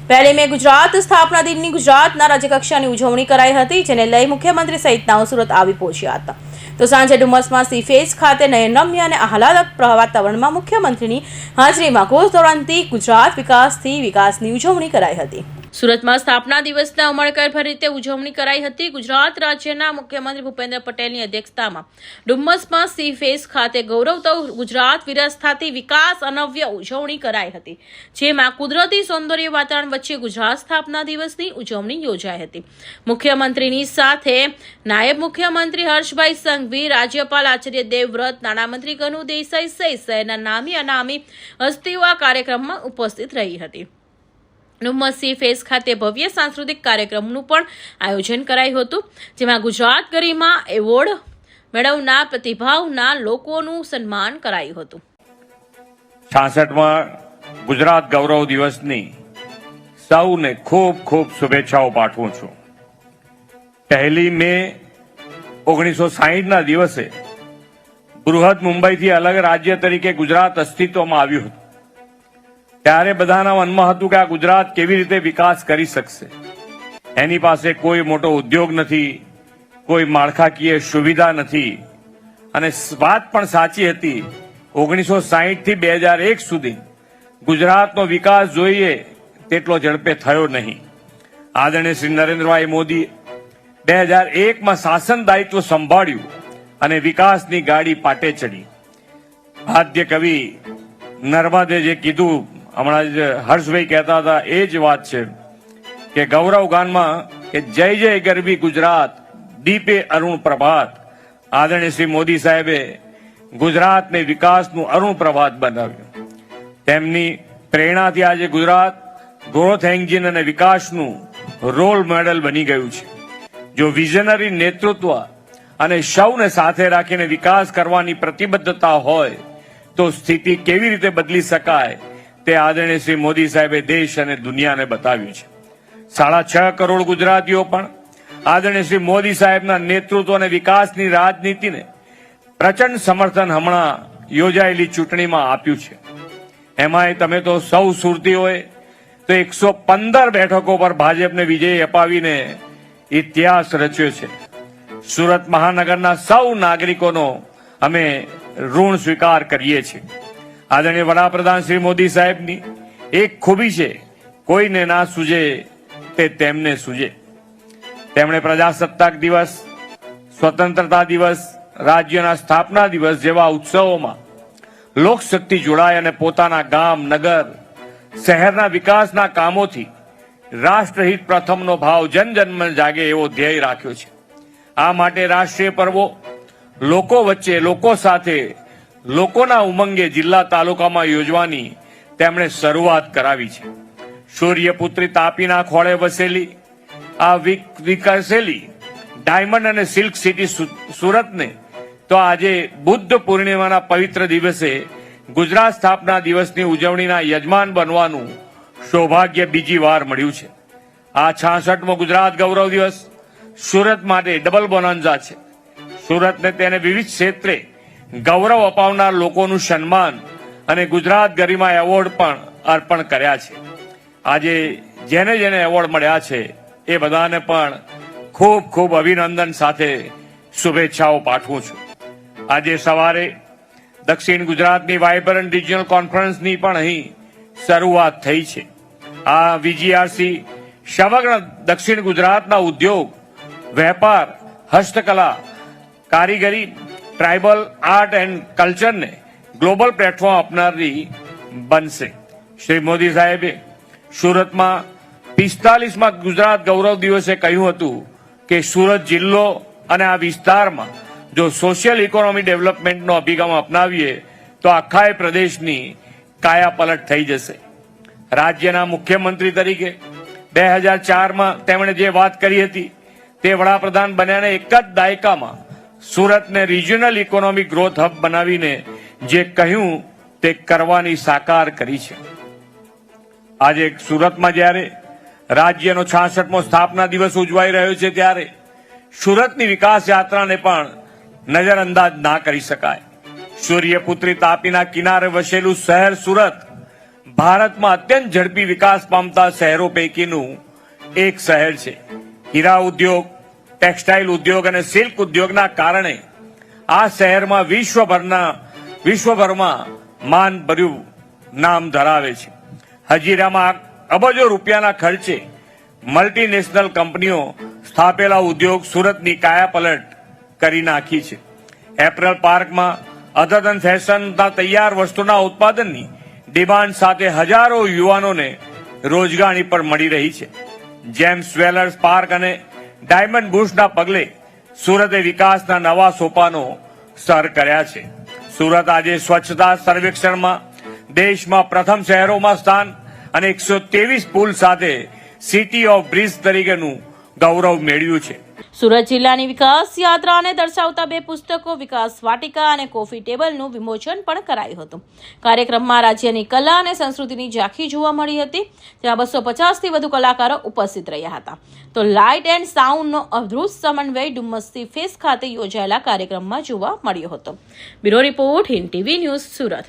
પહેલી મે ગુજરાત સ્થાપના દિનની ગુજરાતના રાજ્યકક્ષાની ઉજવણી કરાઈ હતી, જેને લઈ મુખ્યમંત્રી સહિતનાઓ સુરત આવી પહોંચ્યા હતા. તો સાંજે ડુમસમાં સી ફેસ ખાતે નયનરમ્ય અને આહલાદક વાતાવરણમાં મુખ્યમંત્રીની હાજરીમાં ઘોષ દોડતી ગુજરાત વિકાસથી વિકાસની ઉજવણી કરાઈ હતી. સુરતમાં સ્થાપના દિવસના ઉમળકાભેર રીતે ઉજવણી કરાઈ હતી. ગુજરાત રાજ્યના મુખ્યમંત્રી ભૂપેન્દ્ર પટેલની અધ્યક્ષતામાં ડુમસમાં સી ફેસ ખાતે ગૌરવતો ગુજરાત વિરાસતથી વિકાસ અનવ્ય ઉજવણી કરાઈ હતી, જેમાં કુદરતી સૌંદર્ય વાતાવરણ વચ્ચે ગુજરાત સ્થાપના દિવસની ઉજવણી યોજાઈ હતી. મુખ્યમંત્રીની સાથે નાયબ મુખ્યમંત્રી હર્ષભાઈ સંઘવી, રાજ્યપાલ આચાર્ય દેવવ્રત, નાણામંત્રી કનુ દેસાઈ સહિત શહેરના નામી અનામી હસ્તીઓ આ કાર્યક્રમમાં ઉપસ્થિત રહી હતી. ડુમસ સી ફેસ ખાતે ભવ્ય સાંસ્કૃતિક કાર્યક્રમનું પણ આયોજન કરાયું હતું, જેમાં ગુજરાત ગરિમા એવોર્ડ મેળવનાર પ્રતિભાવના લોકોનું સન્માન કરાયું હતું. 66માં ગુજરાત ગૌરવ દિવસની સૌને ખૂબ ખૂબ શુભેચ્છાઓ પાઠવું છું. પહેલી મે 1960ના દિવસે બૃહદ મુંબઈથી અલગ રાજ્ય તરીકે ગુજરાત અસ્તિત્વમાં આવ્યું હતું. ત્યારે બધાના મનમાં હતું કે આ ગુજરાત કેવી રીતે વિકાસ કરી શકશે. એની પાસે કોઈ મોટો ઉદ્યોગ નથી, કોઈ માળખાકીય સુવિધા નથી, અને વાત પણ સાચી હતી. 1960 થી 2001 સુધી ગુજરાતનો વિકાસ જોઈએ તેટલો ઝડપે થયો નહીં. આદરણીય શ્રી નરેન્દ્રભાઈ મોદી 2001માં શાસન દાયિત્વ સંભાળ્યું અને વિકાસની ગાડી પાટે ચડી. આદ્ય કવિ નર્મદે જે કીધું, હમણાં જ હર્ષભાઈ કહેતા હતા, એ જ વાત છે કે ગૌરવ ગાનમાં કે જય જય ગરવી ગુજરાત, દીપે અરુણ પ્રભાત. આદરણીય શ્રી મોદી સાહેબે ગુજરાતને વિકાસનું અરુણ પ્રભાત બનાવ્યું. તેમની પ્રેરણાથી આજે ગુજરાત ગ્રોથ એન્જિન અને વિકાસનું રોલ મોડેલ બની ગયું છે. જો વિઝનરી નેતૃત્વ અને સૌને સાથે રાખીને વિકાસ કરવાની પ્રતિબદ્ધતા હોય તો સ્થિતિ કેવી રીતે બદલી શકાય તે આદરણીય શ્રી મોદી સાહેબે દેશ અને દુનિયાને બતાવ્યું છે. 6.5 કરોડ ગુજરાતીઓ પણ આદરણીય શ્રી મોદી સાહેબના નેતૃત્વ અને વિકાસની રાજનીતિને પ્રચંડ સમર્થન હમણાં યોજાયેલી ચૂંટણીમાં આપ્યું છે. એમાંય તમે તો સૌ સુરતીઓએ તો 115 બેઠકો પર ભાજપને વિજય અપાવીને ઇતિહાસ રચ્યો છે. સુરત મહાનગરના સૌ નાગરિકોનો અમે ઋણ સ્વીકાર કરીએ છીએ. આદરણીય વડાપ્રધાન શ્રી મોદી સાહેબની એક ખૂબી છે, કોઈને ના સૂજે તે તેમને સૂજે. તેમણે પ્રજાસત્તાક દિવસ, સ્વતંત્રતા દિવસ, રાજ્યના સ્થાપના દિવસ જેવા ઉત્સવોમાં લોકશક્તિ જોડાય અને પોતાના ગામ, નગર, શહેરના વિકાસના કામોથી રાષ્ટ્રહિત પ્રથમનો ભાવ જનજન્મ જાગે એવો ધ્યેય રાખ્યો છે. આ માટે રાષ્ટ્રીય પર્વો લોકો વચ્ચે, લોકો સાથે, લોકોના ઉમંગે જિલ્લા તાલુકામાં યોજવાની તેમણે શરૂઆત કરાવી છે. સૂર્યપુત્રી તાપીના ખોળે વસેલી આ વિકસેલી ડાયમંડ અને સિલ્ક સિટી સુરતને તો આજે બુદ્ધ પૂર્ણિમાના પવિત્ર દિવસે ગુજરાત સ્થાપના દિવસની ઉજવણીના યજમાન બનવાનું સૌભાગ્ય બીજી વાર મળ્યું છે. આ 66મો ગુજરાત ગૌરવ દિવસ સુરત માટે ડબલ બોનાન્ઝા છે. સુરતને તેને વિવિધ ક્ષેત્રે ગૌરવ અપાવનાર લોકોનું સન્માન અને ગુજરાત ગરિમા એવોર્ડ પણ અર્પણ કર્યા છે. આજે જેને જેને એવોર્ડ મળ્યા છે એ બધાને પણ ખૂબ ખૂબ અભિનંદન સાથે શુભેચ્છાઓ પાઠવું છું. આજે સવારે દક્ષિણ ગુજરાતની વાઇબ્રન્ટ રિજિયનલ કોન્ફરન્સની પણ અહીં શરૂઆત થઈ છે. આ વીજીઆરસી સમગ્ર દક્ષિણ ગુજરાતના ઉદ્યોગ, વેપાર, હસ્તકલા, કારીગરી, ટ્રાઇબલ આર્ટ એન્ડ કલ્ચરને ગ્લોબલ પ્લેટફોર્મ આપનારી બનશે. શ્રી મોદી સાહેબે સુરતમાં 45માં ગુજરાત ગૌરવ દિવસે કહ્યું હતું કે સુરત જિલ્લો અને આ વિસ્તારમાં જો સોશિયલ ઇકોનોમી ડેવલપમેન્ટનો અભિગમ અપનાવીએ તો આખા પ્રદેશની કાયાપલટ થઈ જશે. રાજ્યના મુખ્યમંત્રી તરીકે 2004માં તેમણે જે વાત કરી હતી તે વડાપ્રધાન બન્યાને એક જ દાયકામાં સુરતને રિજિયનલ ઇકોનોમિક ગ્રોથ હબ બનાવીને જે કહ્યું તે કરવાની સાકાર કરી છે. આજે સુરતમાં જ્યારે રાજ્યનો 66મો સ્થાપના દિવસ ઉજવાઈ રહ્યો છે ત્યારે સુરતની વિકાસ યાત્રાને પણ નજરઅંદાજ ના કરી શકાય. સૂર્યપુત્રી તાપીના કિનારે વસેલું શહેર સુરત ભારતમાં અત્યંત ઝડપી વિકાસ પામતા શહેરો પૈકીનું એક શહેર છે. હીરા ઉદ્યોગ, ટેક્સટાઇલ ઉદ્યોગ અને સિલ્ક ઉદ્યોગના કારણે આ શહેરમાં વિશ્વભરમાં માનભર્યું નામ ધરાવે છે. હજીરામાં અબજો રૂપિયાના ખર્ચે મલ્ટીનેશનલ કંપનીઓ સ્થાપેલા ઉદ્યોગ સુરતની કાયાપલટ કરી નાખી છે. એપરલ પાર્કમાં અદ્યતન ફેશનના તૈયાર વસ્તુના ઉત્પાદનની ડિમાન્ડ સાથે હજારો યુવાનોને રોજગારી પર મળી રહી છે. જેમ્સ જ્વેલર્સ પાર્ક અને ડાયમંડ બુશના પગલે સુરતે વિકાસના નવા સોપાનો સર કર્યા છે. સુરત આજે સ્વચ્છતા સર્વેક્ષણમાં દેશમાં પ્રથમ શહેરોમાં સ્થાન અને 123 પુલ સાથે સિટી ઓફ બ્રિજ તરીકેનું ગૌરવ મેળવ્યું છે. સુરત જિલ્લાની વિકાસ યાત્રાને દર્શાવતા 2 પુસ્તકો વિકાસ વાટિકા અને કોફી ટેબલનું વિમોચન પણ કરાયું હતું. કાર્યક્રમમાં રાજ્યની કલા અને સંસ્કૃતિની ઝાંખી જોવા મળી હતી. તેમાં 250થી વધુ કલાકારો ઉપસ્થિત રહ્યા હતા. તો લાઇટ એન્ડ સાઉન્ડનો અદ્ભુત સમન્વય ડુમસ સી ફેસ ખાતે યોજાયેલા કાર્યક્રમમાં જોવા મળ્યો હતો. Bureau report Hind TV news Surat.